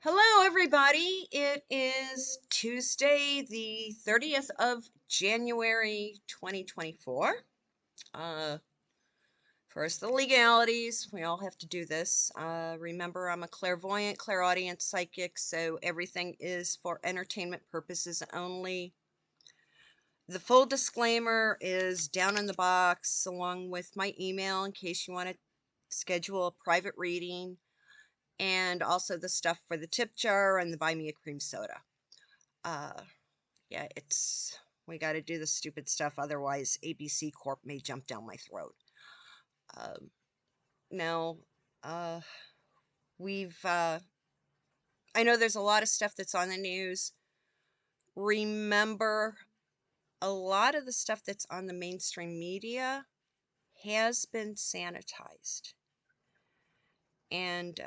Hello, everybody. It is Tuesday, the 30th of January, 2024. Uh, First, the legalities. We all have to do this. Remember, I'm a clairvoyant, clairaudient psychic, so everything is for entertainment purposes only. The full disclaimer is down in the box, along with my email, in case you want to schedule a private reading, and also the stuff for the tip jar and the buy me a cream soda. Uh, yeah, we got to do the stupid stuff, otherwise ABC Corp may jump down my throat. Um, now, uh, I know there's a lot of stuff that's on the news. Remember, a lot of the stuff that's on the mainstream media has been sanitized. And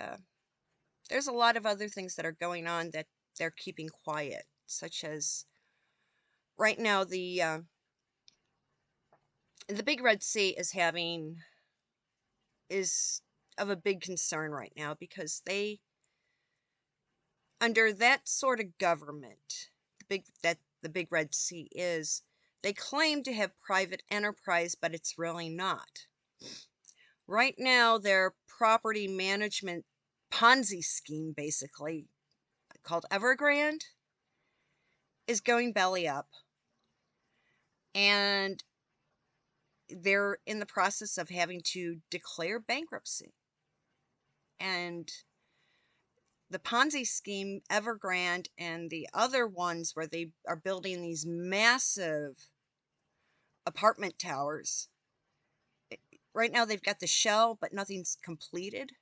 there's a lot of other things that are going on that they're keeping quiet, such as right now the Big Red Sea is of a big concern right now because under that sort of government, the Big Red Sea is, they claim to have private enterprise, but it's really not. Right now, their property management Ponzi scheme, basically called Evergrande, is going belly up, and they're in the process of having to declare bankruptcy. And the Ponzi scheme, Evergrande, and the other ones where they are building these massive apartment towers. Right now they've got the shell, but nothing's completed.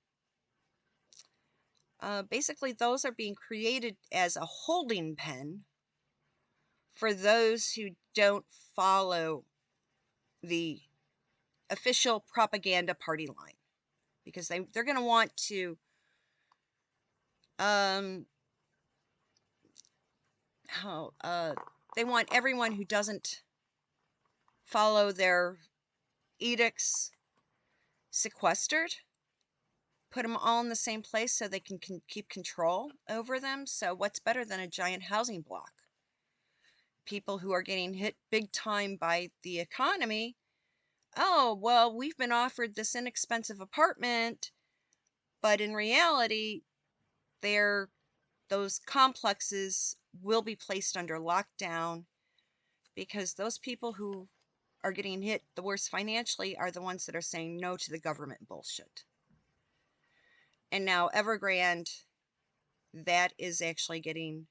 Basically, those are being created as a holding pen for those who don't follow the official propaganda party line, because they're going to want to how they want everyone who doesn't follow their edicts sequestered, put them all in the same place so they can keep control over them. So what's better than a giant housing block? People who are getting hit big time by the economy, oh, well, we've been offered this inexpensive apartment, but in reality, those complexes will be placed under lockdown, because those people who are getting hit the worst financially are the ones that are saying no to the government bullshit. And now Evergrande, that is actually getting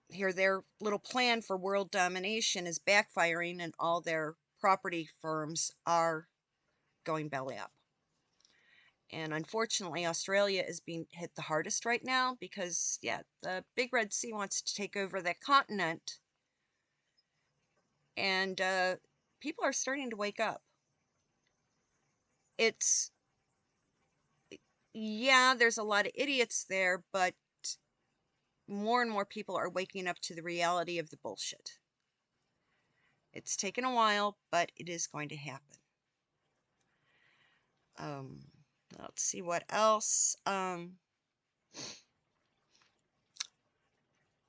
here, their little plan for world domination is backfiring, and all their property firms are going belly up. And unfortunately, Australia is being hit the hardest right now because, yeah, the Big Red Sea wants to take over that continent, and people are starting to wake up. It's, yeah, there's a lot of idiots there, but more and more people are waking up to the reality of the bullshit. It's taken a while, but it is going to happen. Let's see what else.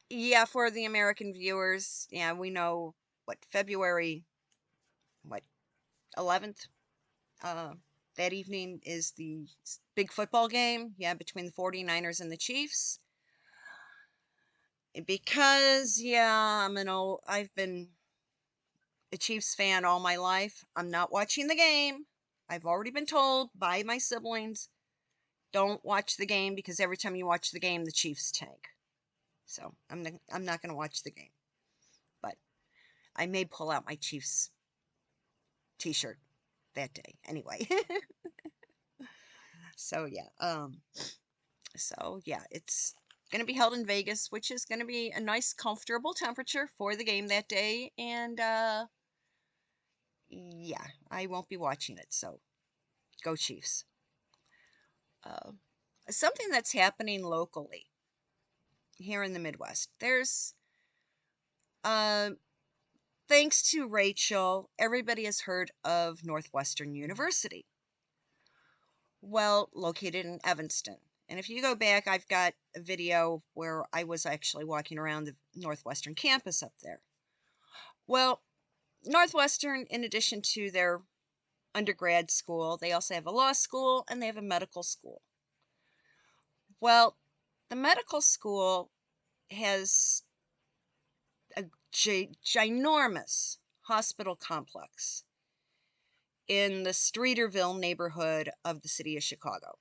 Yeah, for the American viewers, yeah, we know what February, what 11th, that evening is the big football game, yeah, between the 49ers and the Chiefs. Because, yeah, I've been a Chiefs fan all my life. I'm not watching the game. I've already been told by my siblings, don't watch the game because every time you watch the game, the Chiefs tank. So I'm not going to watch the game. But I may pull out my Chiefs t-shirt that day anyway. So yeah, it's going to be held in Vegas, which is going to be a nice comfortable temperature for the game that day, and yeah, I won't be watching it, so go Chiefs. Uh, Something that's happening locally here in the Midwest. There's thanks to Rachel, everybody has heard of Northwestern University. Well, located in Evanston. And if you go back, I've got a video where I was actually walking around the Northwestern campus up there. Well, Northwestern, in addition to their undergrad school, they also have a law school and they have a medical school. Well, the medical school has a ginormous hospital complex in the Streeterville neighborhood of the city of Chicago.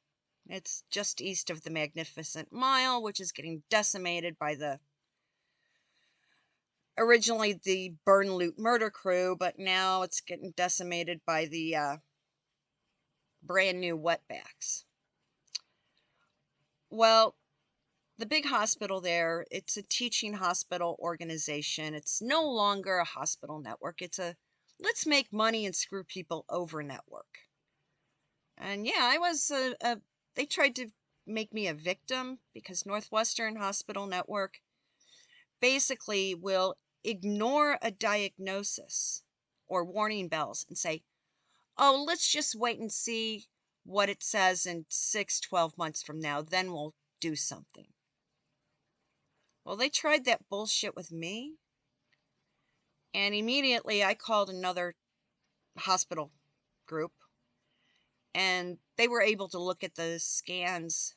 It's just east of the Magnificent Mile, which is getting decimated by originally the burn, loot, murder crew, but now it's getting decimated by the brand new wetbacks. Well, the big hospital there, it's a teaching hospital organization. It's no longer a hospital network. It's a let's make money and screw people over network. And yeah, I was they tried to make me a victim because Northwestern Hospital Network basically will ignore a diagnosis or warning bells and say, oh, let's just wait and see what it says in 6-12 months from now, then we'll do something. Well, they tried that bullshit with me, and immediately I called another hospital group, and they were able to look at the scans,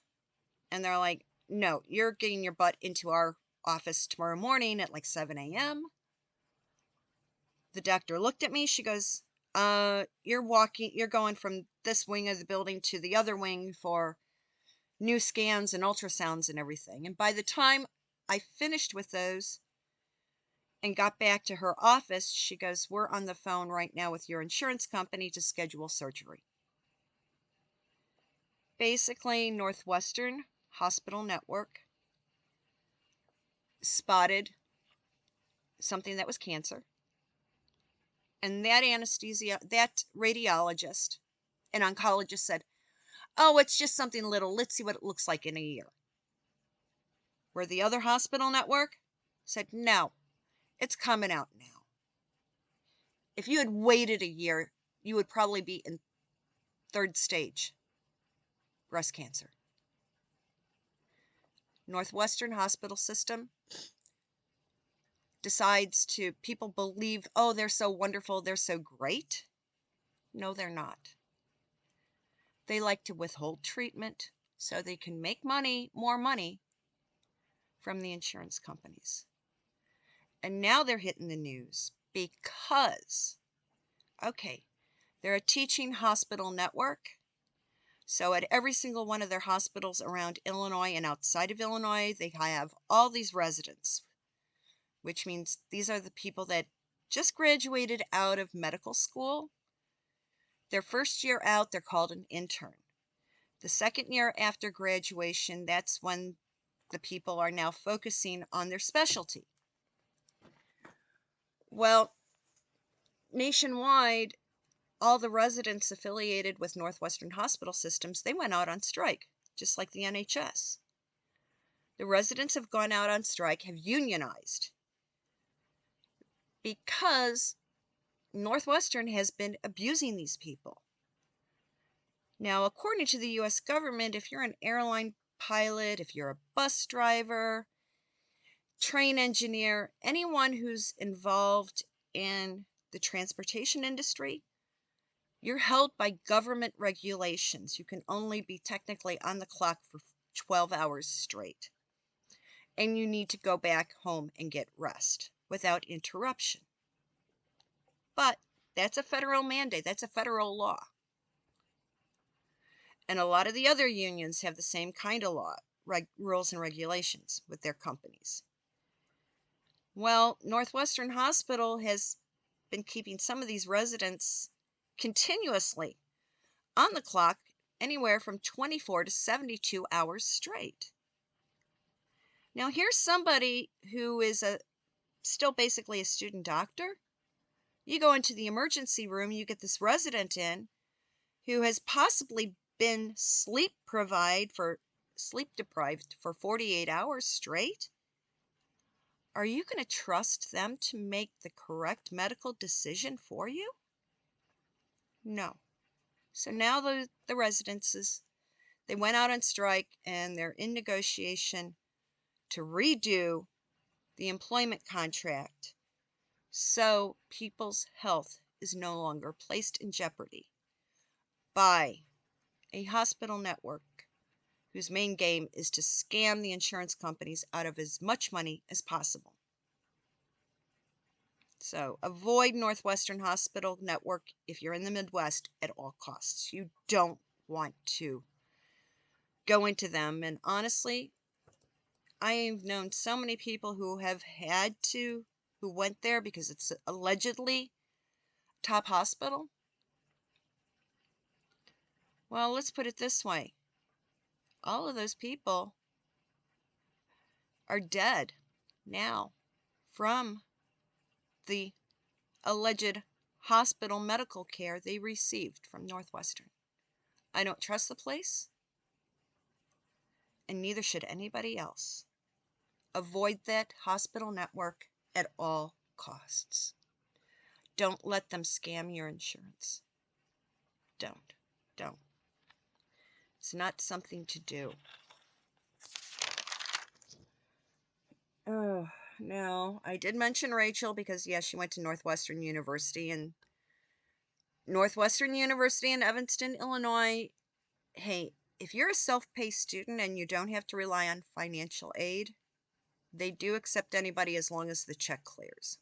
and they're like, no, you're getting your butt into our office tomorrow morning at like 7 a.m. The doctor looked at me. She goes, you're going from this wing of the building to the other wing for new scans and ultrasounds and everything. And by the time I finished with those and got back to her office, she goes, we're on the phone right now with your insurance company to schedule surgery. Basically, Northwestern Hospital Network spotted something that was cancer. And that radiologist and oncologist said, oh, it's just something little. Let's see what it looks like in a year. Where the other hospital network said, no, it's coming out now. If you had waited a year, you would probably be in 3rd stage breast cancer. Northwestern Hospital System decides to, people believe, oh, they're so wonderful, they're so great. No, they're not. They like to withhold treatment so they can make more money from the insurance companies. And now they're hitting the news because, okay, they're a teaching hospital network. So at every single one of their hospitals around Illinois and outside of Illinois, they have all these residents, which means these are the people that just graduated out of medical school. Their first year out, they're called an intern. The second year after graduation, that's when the people are now focusing on their specialty. Well, nationwide, all the residents affiliated with Northwestern Hospital Systems, they went out on strike, just like the NHS. The residents have gone out on strike, have unionized, because Northwestern has been abusing these people. Now, according to the U.S. government, if you're an airline pilot, if you're a bus driver, train engineer, anyone who's involved in the transportation industry, you're held by government regulations. You can only be technically on the clock for 12 hours straight. And you need to go back home and get rest without interruption. But that's a federal mandate. That's a federal law. And a lot of the other unions have the same kind of law, rules and regulations with their companies. Well, Northwestern Hospital has been keeping some of these residents continuously on the clock anywhere from 24 to 72 hours straight. Now, here's somebody who is still basically a student doctor. You go into the emergency room, you get this resident in who has possibly been sleep deprived for 48 hours straight. Are you going to trust them to make the correct medical decision for you? No. So now the They went out on strike, and they're in negotiation to redo the employment contract so people's health is no longer placed in jeopardy by a hospital network whose main game is to scam the insurance companies out of as much money as possible. So avoid Northwestern Hospital Network if you're in the Midwest at all costs. You don't want to go into them. And honestly, I've known so many people who have who went there because it's allegedly top hospital. Well, let's put it this way. All of those people are dead now from the alleged hospital medical care they received from Northwestern. I don't trust the place, and neither should anybody else. Avoid that hospital network at all costs. Don't let them scam your insurance. Don't. It's not something to do. Oh, no. I did mention Rachel because, yes, she went to Northwestern University. And Northwestern University in Evanston, Illinois, hey, if you're a self-paced student and you don't have to rely on financial aid, they do accept anybody as long as the check clears.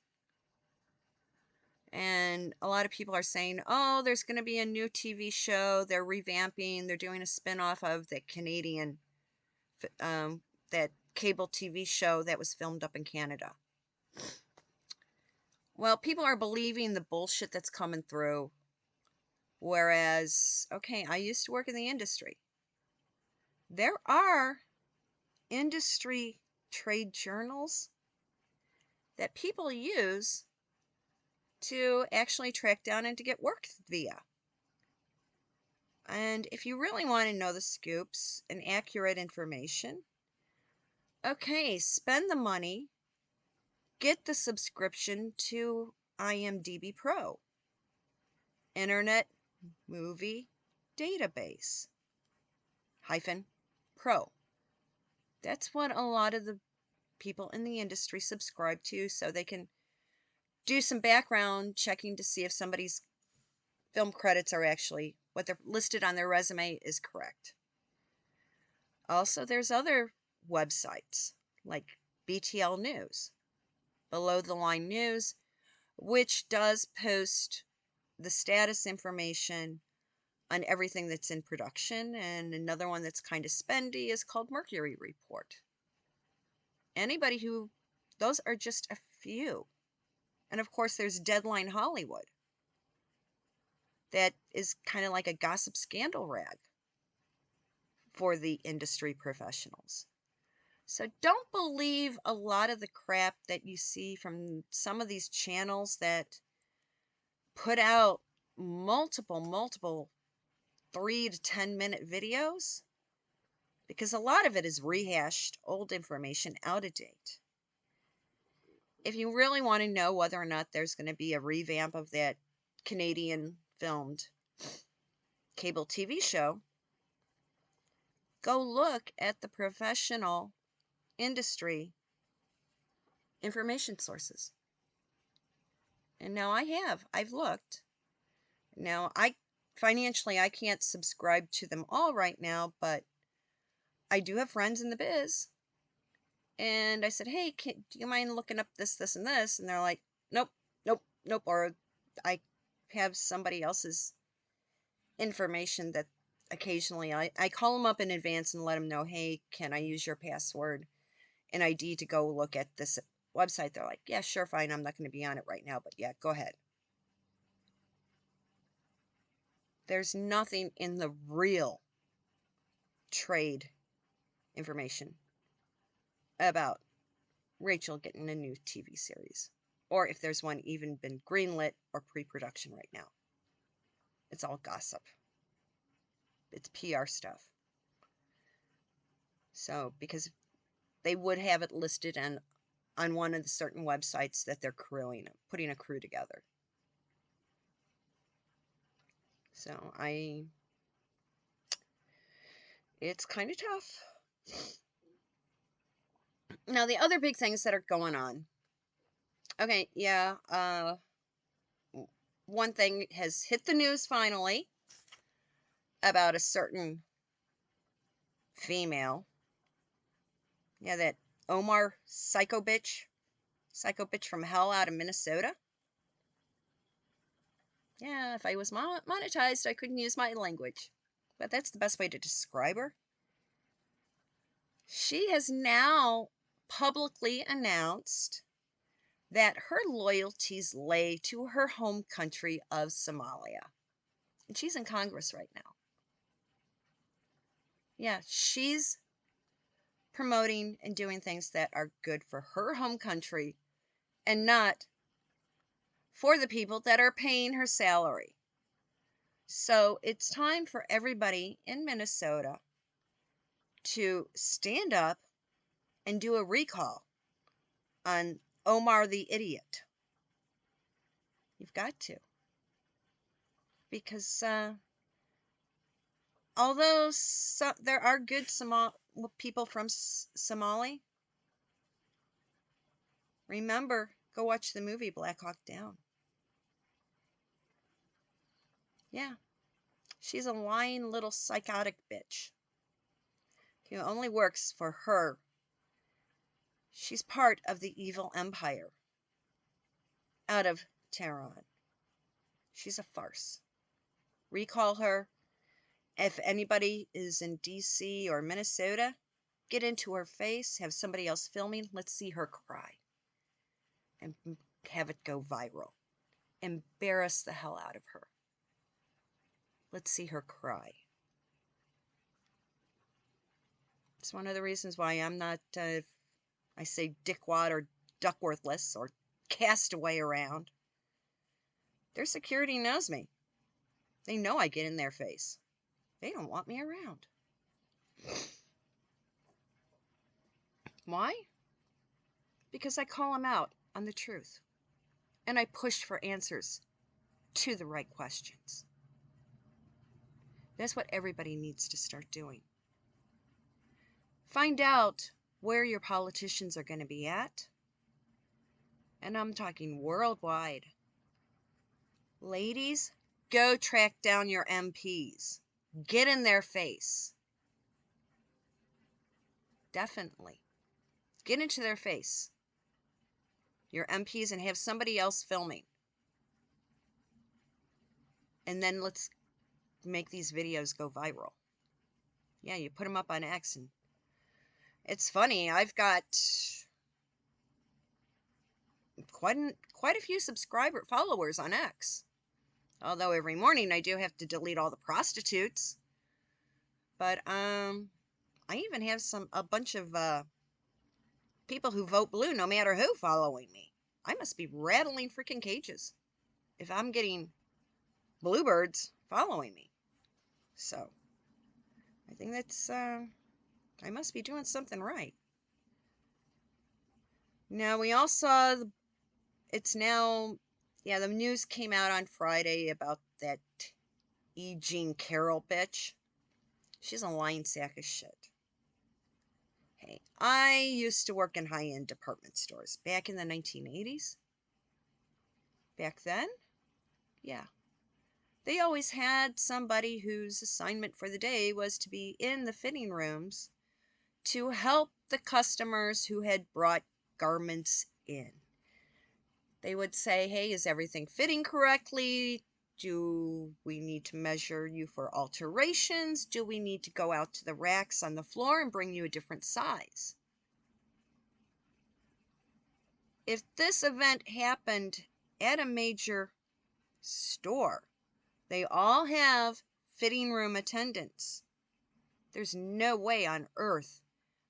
And a lot of people are saying, oh, there's going to be a new TV show. They're revamping. They're doing a spin-off of the Canadian, that cable TV show that was filmed up in Canada. Well, people are believing the bullshit that's coming through. Whereas, okay, I used to work in the industry. There are industry trade journals that people use to actually track down and to get work via. And if you really want to know the scoops and accurate information, okay, spend the money, get the subscription to IMDb Pro, Internet Movie Database -Pro. That's what a lot of the people in the industry subscribe to, so they can do some background checking to see if somebody's film credits are actually what they're listed on their resume is correct. Also, there's other websites like BTL News, Below the Line News, which does post the status information on everything that's in production. And another one that's kind of spendy is called Mercury Report. Those are just a few. And of course, there's Deadline Hollywood. That is kind of like a gossip scandal rag for the industry professionals. So don't believe a lot of the crap that you see from some of these channels that put out multiple 3 to 10 minute videos, because a lot of it is rehashed old information out of date. If you really want to know whether or not there's going to be a revamp of that Canadian filmed cable TV show, go look at the professional industry information sources. And now I've looked. Now, financially, I can't subscribe to them all right now, but I do have friends in the biz. And I said, hey, do you mind looking up this, and this? And they're like, nope. Or I have somebody else's information that occasionally I call them up in advance and let them know, hey, can I use your password and ID to go look at this website? They're like, yeah, sure, fine. I'm not going to be on it right now, but yeah, go ahead. There's nothing in the real trade information about Rachel getting a new TV series, or if there's one even been greenlit or pre-production right now. It's all gossip. It's PR stuff. So, because they would have it listed on one of the certain websites that they're putting a crew together. So It's kind of tough. Now, the other big things that are going on. Okay, yeah, one thing has hit the news finally about a certain female. Yeah, that Omar psycho bitch from hell out of Minnesota. Yeah, if I was monetized, I couldn't use my language. But that's the best way to describe her. She has now publicly announced that her loyalties lay to her home country of Somalia. And she's in Congress right now. Yeah, she's promoting and doing things that are good for her home country and not for the people that are paying her salary. So it's time for everybody in Minnesota to stand up and do a recall on Omar the idiot. You've got to. Because although there are good people from Somali, remember, go watch the movie Black Hawk Down. Yeah, she's a lying little psychotic bitch who only works for her. She's part of the evil empire out of Tehran. She's a farce. Recall her. If anybody is in DC or Minnesota, get into her face, have somebody else filming, let's see her cry. And have it go viral. Embarrass the hell out of her. Let's see her cry. It's one of the reasons why I'm not, I say dickwad or duckworthless or castaway around. Their security knows me. They know I get in their face. They don't want me around. Why? Because I call them out on the truth. And I push for answers to the right questions. That's what everybody needs to start doing. Find out where your politicians are going to be at. And I'm talking worldwide. Ladies, go track down your MPs. Get in their face. Definitely. Get into their face. Your MPs, and have somebody else filming. And then let's make these videos go viral. Yeah, you put them up on X, and it's funny. I've got quite a few followers on X. Although every morning I do have to delete all the prostitutes. But I even have a bunch of people who vote blue no matter who following me. I must be rattling freaking cages if I'm getting bluebirds following me. So I think that's I must be doing something right. Now we all saw it's now, yeah, the news came out on Friday about that E. Jean Carroll bitch. She's a lying sack of shit. Hey, I used to work in high-end department stores back in the 1980s. Back then, yeah. They always had somebody whose assignment for the day was to be in the fitting rooms to help the customers who had brought garments in. They would say, hey, is everything fitting correctly? Do we need to measure you for alterations? Do we need to go out to the racks on the floor and bring you a different size? If this event happened at a major store, they all have fitting room attendants. There's no way on earth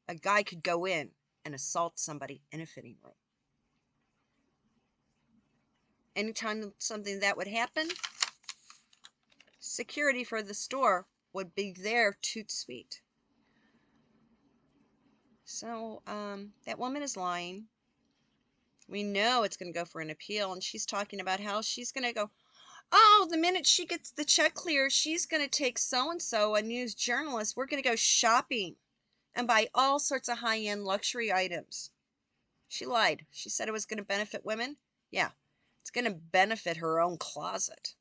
a guy could go in and assault somebody in a fitting room. Anytime something that would happen, security for the store would be there toot sweet. So that woman is lying. We know it's going to go for an appeal, and she's talking about how she's going to go, Oh, the minute she gets the check clear, she's going to take so and so, a news journalist. We're going to go shopping and buy all sorts of high end luxury items. She lied. She said it was going to benefit women. Yeah, it's going to benefit her own closet.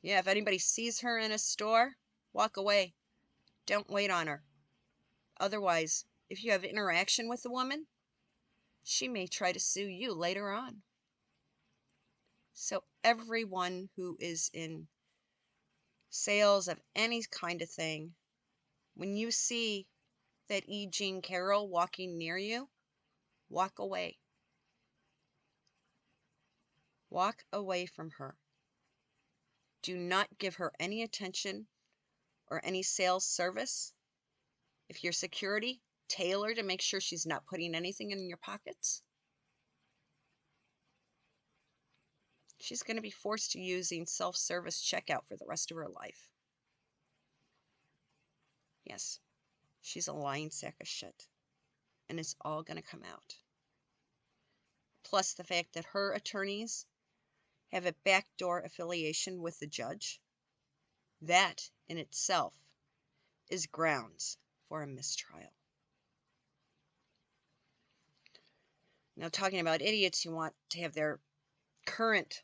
Yeah, if anybody sees her in a store, walk away. Don't wait on her. Otherwise, if you have interaction with the woman, she may try to sue you later on. So everyone who is in sales of any kind of thing, when you see that E. Jean Carroll walking near you, walk away. Walk away from her. Do not give her any attention or any sales service. If you're security, tailor to make sure she's not putting anything in your pockets. She's going to be forced to using self-service checkout for the rest of her life. Yes, she's a lying sack of shit. And it's all going to come out. Plus the fact that her attorneys have a backdoor affiliation with the judge. That in itself is grounds for a mistrial. Now, talking about idiots who want to have their current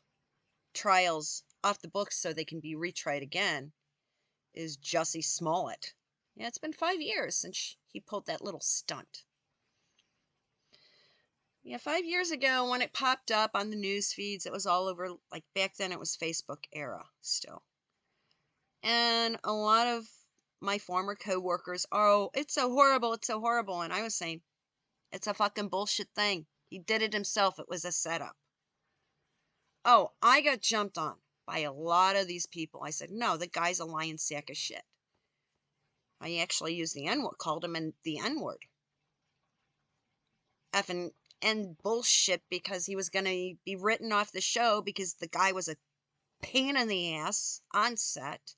trials off the books so they can be retried again is Jussie Smollett. Yeah, it's been 5 years since he pulled that little stunt. Yeah, 5 years ago when it popped up on the news feeds, it was all over, like back then it was Facebook era still. And a lot of my former co-workers, oh, it's so horrible, it's so horrible. And I was saying, it's a fucking bullshit thing. He did it himself. It was a setup. Oh, I got jumped on by a lot of these people. I said, no, the guy's a lying sack of shit. I actually used the N-word, called him the N-word. Effing and bullshit, because he was going to be written off the show because the guy was a pain in the ass on set.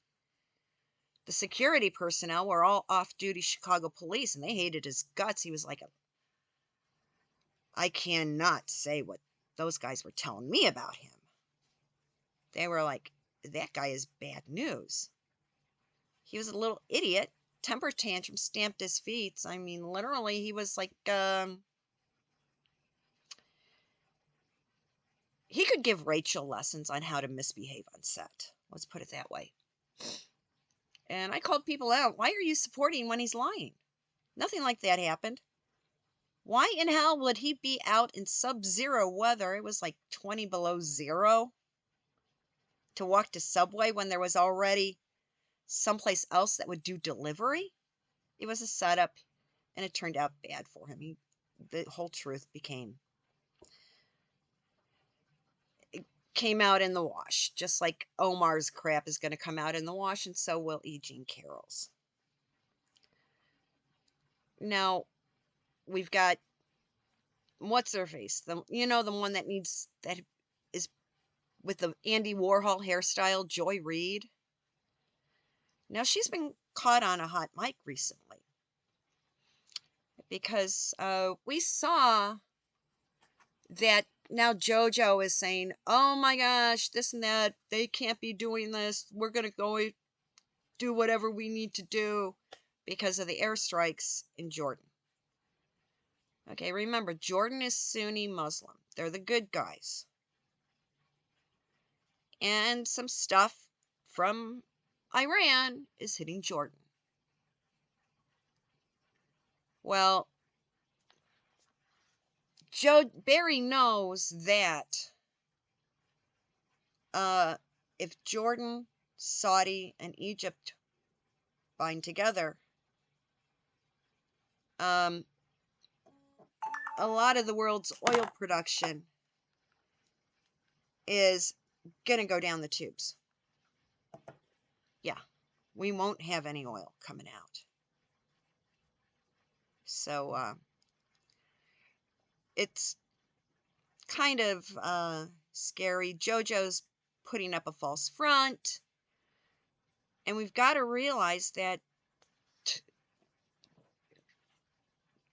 The security personnel were all off-duty Chicago police, and they hated his guts. He was like, I cannot say what those guys were telling me about him. They were like, that guy is bad news. He was a little idiot, temper tantrum, stamped his feet. I mean, literally, he was like, he could give Rachel lessons on how to misbehave on set. Let's put it that way. And I called people out. Why are you supporting when he's lying? Nothing like that happened. Why in hell would he be out in sub-zero weather? It was like 20 below zero. To walk to Subway when there was already someplace else that would do delivery? It was a setup, and it turned out bad for him. The whole truth came out in the wash. Just like Omar's crap is going to come out in the wash, and so will E. Jean Carroll's. Now, we've got, what's her face? The one that is with the Andy Warhol hairstyle, Joy Reid. Now, she's been caught on a hot mic recently because we saw that now Jojo is saying, oh my gosh, this and that, they can't be doing this. We're going to go do whatever we need to do because of the airstrikes in Jordan. Okay, remember, Jordan is Sunni Muslim. They're the good guys. And some stuff from Iran is hitting Jordan. Well, Barry knows that if Jordan, Saudi, and Egypt bind together, a lot of the world's oil production is going to go down the tubes. Yeah, we won't have any oil coming out. So it's kind of scary. Jojo's putting up a false front. And we've got to realize that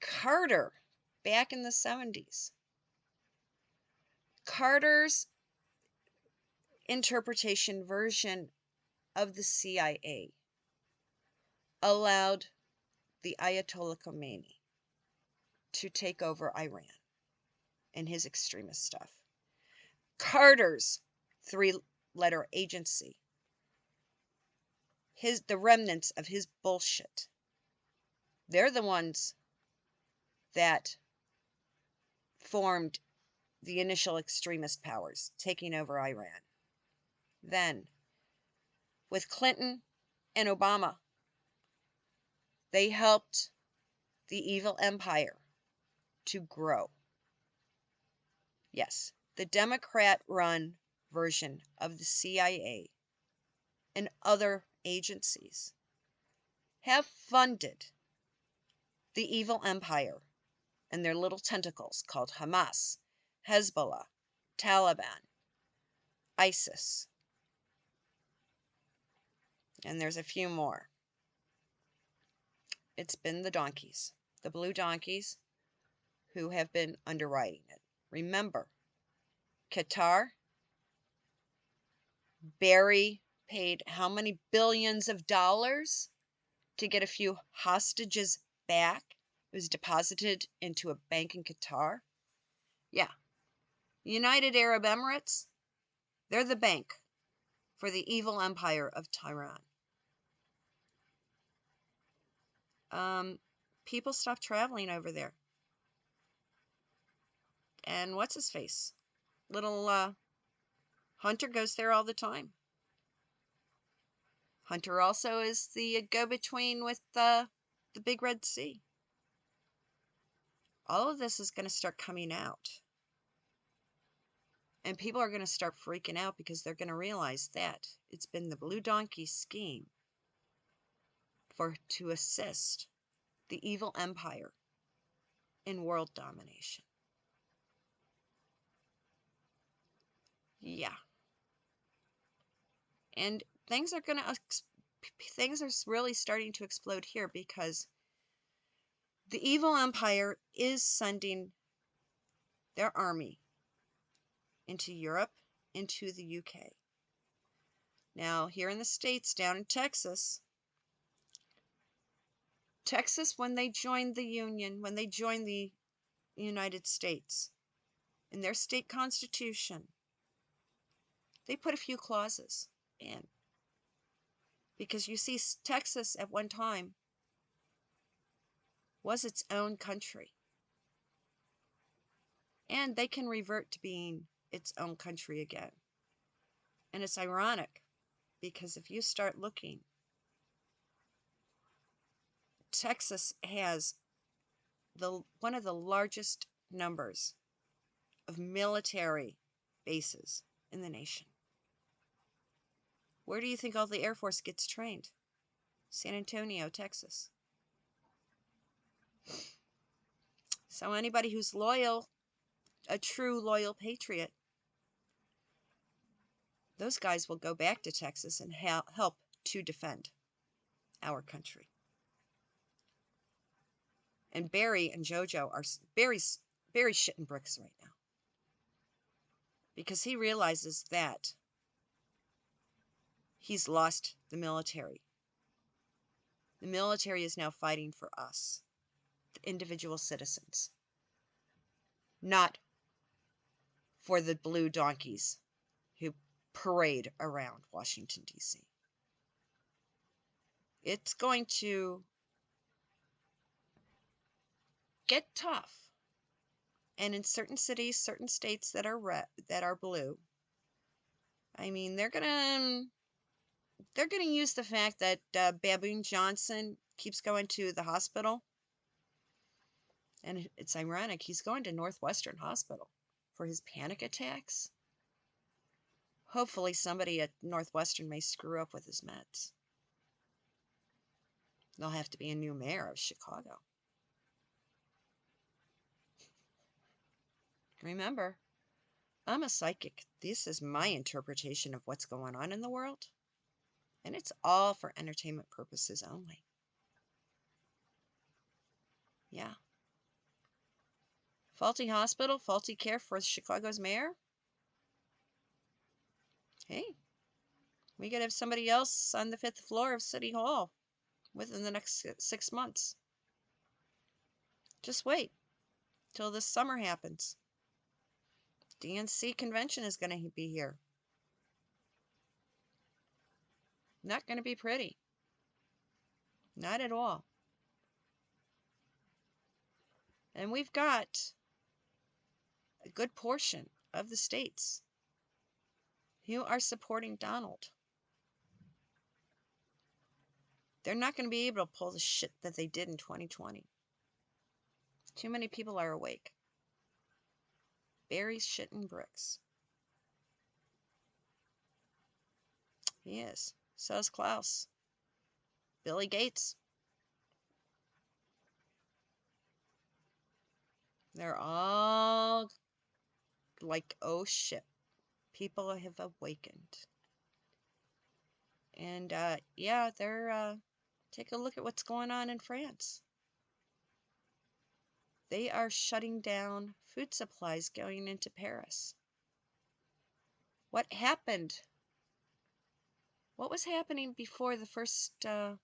Carter, back in the 70s, Carter's interpretation version of the CIA allowed the Ayatollah Khomeini to take over Iran and his extremist stuff. Carter's three-letter agency, the remnants of his bullshit, they're the ones that formed the initial extremist powers taking over Iran. Then, with Clinton and Obama, they helped the evil empire to grow. Yes, the Democrat-run version of the CIA and other agencies have funded the evil empire and their little tentacles called Hamas, Hezbollah, Taliban, ISIS, and there's a few more. It's been the donkeys, the blue donkeys, who have been underwriting it. Remember, Qatar, Barry paid how many billions of dollars to get a few hostages back? It was deposited into a bank in Qatar. Yeah. United Arab Emirates, they're the bank for the evil empire of Tehran. People stopped traveling over there. And what's his face? Little Hunter goes there all the time. Hunter also is the go-between with the Big Red Sea. All of this is going to start coming out. And people are going to start freaking out because they're going to realize that it's been the Blue Donkey scheme to assist the evil empire in world domination. Yeah. And things are really starting to explode here because the evil empire is sending their army into Europe, into the UK. Now, here in the States, down in Texas, when they joined the Union, when they joined the United States, in their state constitution, they put a few clauses in. Because you see, Texas at one time was its own country. And they can revert to being its own country again. And it's ironic, because if you start looking, Texas has one of the largest numbers of military bases in the nation. Where do you think all the Air Force gets trained? San Antonio, Texas. So anybody who's loyal, a true loyal patriot, those guys will go back to Texas and help to defend our country. And Barry and Jojo are Barry's shitting bricks right now. Because he realizes that he's lost the military. The military is now fighting for us, the individual citizens, not for the blue donkeys who parade around Washington, D.C. It's going to get tough. And in certain cities, certain states that are blue, I mean, they're gonna use the fact that Baboon Johnson keeps going to the hospital. And it's ironic, he's going to Northwestern Hospital for his panic attacks. Hopefully somebody at Northwestern may screw up with his meds. There'll have to be a new mayor of Chicago. Remember, I'm a psychic. This is my interpretation of what's going on in the world. And it's all for entertainment purposes only. Yeah. Faulty hospital, faulty care for Chicago's mayor? Hey, we could have somebody else on the 5th floor of City Hall within the next 6 months. Just wait till this summer happens. DNC convention is going to be here. Not going to be pretty. Not at all. And we've got a good portion of the states who are supporting Donald. They're not going to be able to pull the shit that they did in 2020. Too many people are awake. Barry's shitting bricks. He is. So is Klaus. Billy Gates. They're all like, oh shit. People have awakened. And yeah, they're take a look at what's going on in France. They are shutting down food supplies going into Paris. What happened? What was happening before the first, the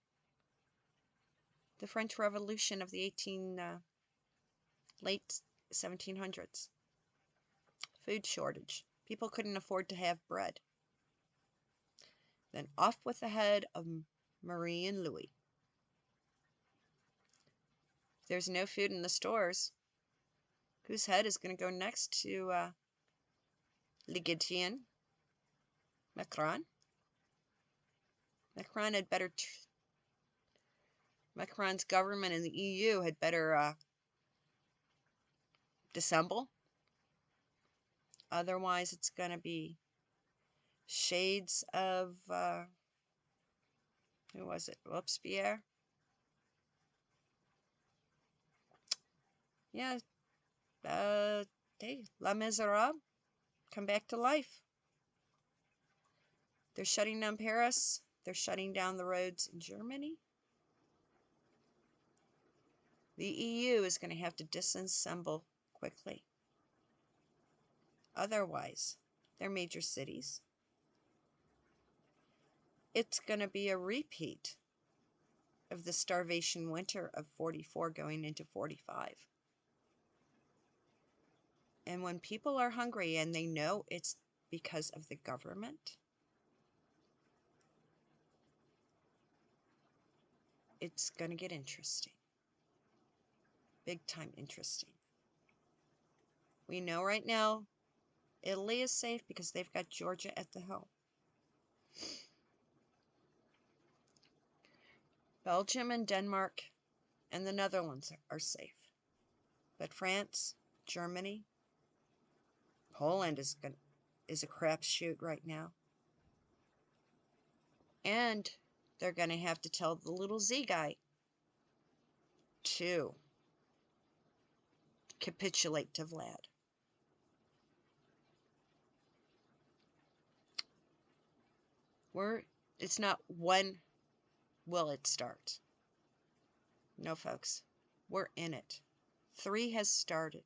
French Revolution of the late 1700s? Food shortage. People couldn't afford to have bread. Then off with the head of Marie and Louis. If there's no food in the stores, whose head is going to go next to Le Guillotine? Macron? Macron's government in the EU had better dissemble. Otherwise, it's going to be shades of, who was it? Robespierre? Yeah, hey, Les Miserables, come back to life. They're shutting down Paris. They're shutting down the roads in Germany. The EU is going to have to disassemble quickly. Otherwise, their major cities. It's going to be a repeat of the starvation winter of 44 going into 45. And when people are hungry and they know it's because of the government, it's going to get interesting. Big time interesting. We know right now Italy is safe because they've got Georgia at the helm. Belgium and Denmark and the Netherlands are safe. But France, Germany, Poland is a crapshoot right now. And they're going to have to tell the little Z guy to capitulate to Vlad. It's not when will it start. No, folks. We're in it. 3 has started.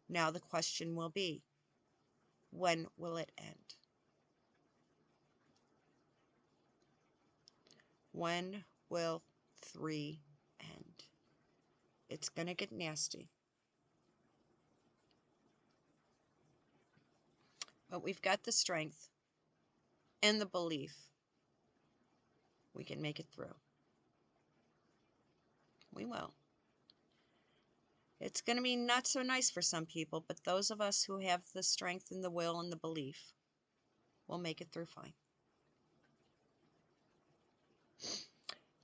Now the question will be, when will it end? When will 3 end? It's going to get nasty. But we've got the strength and the belief we can make it through. We will. It's going to be not so nice for some people, but those of us who have the strength and the will and the belief will make it through fine.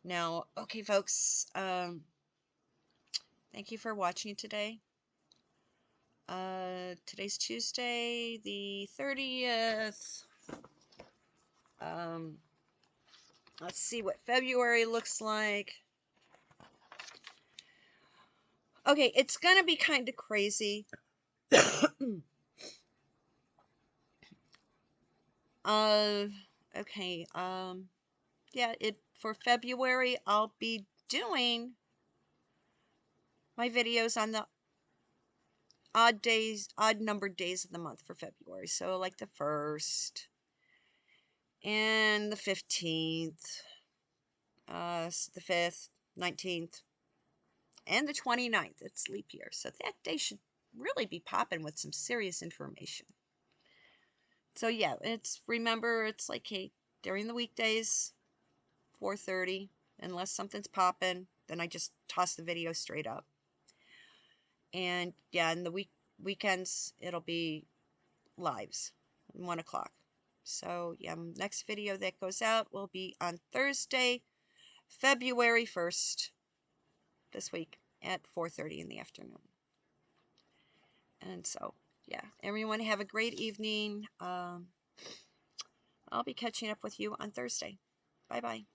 Now, okay, folks, thank you for watching today. Today's Tuesday, the 30th. Let's see what February looks like. Okay, it's gonna be kind of crazy. Okay, yeah, for February, I'll be doing my videos on the odd numbered days of the month for February. So like the 1st and the 15th, the 5th, 19th, and the 29th. It's leap year. So that day should really be popping with some serious information. So yeah, remember it's like, hey, during the weekdays, 4:30, unless something's popping, then I just toss the video straight up. And yeah, in the weekends it'll be lives, 1 o'clock. So yeah, next video that goes out will be on Thursday, February 1st, this week at 4:30 in the afternoon. And so yeah, everyone have a great evening. I'll be catching up with you on Thursday. Bye bye.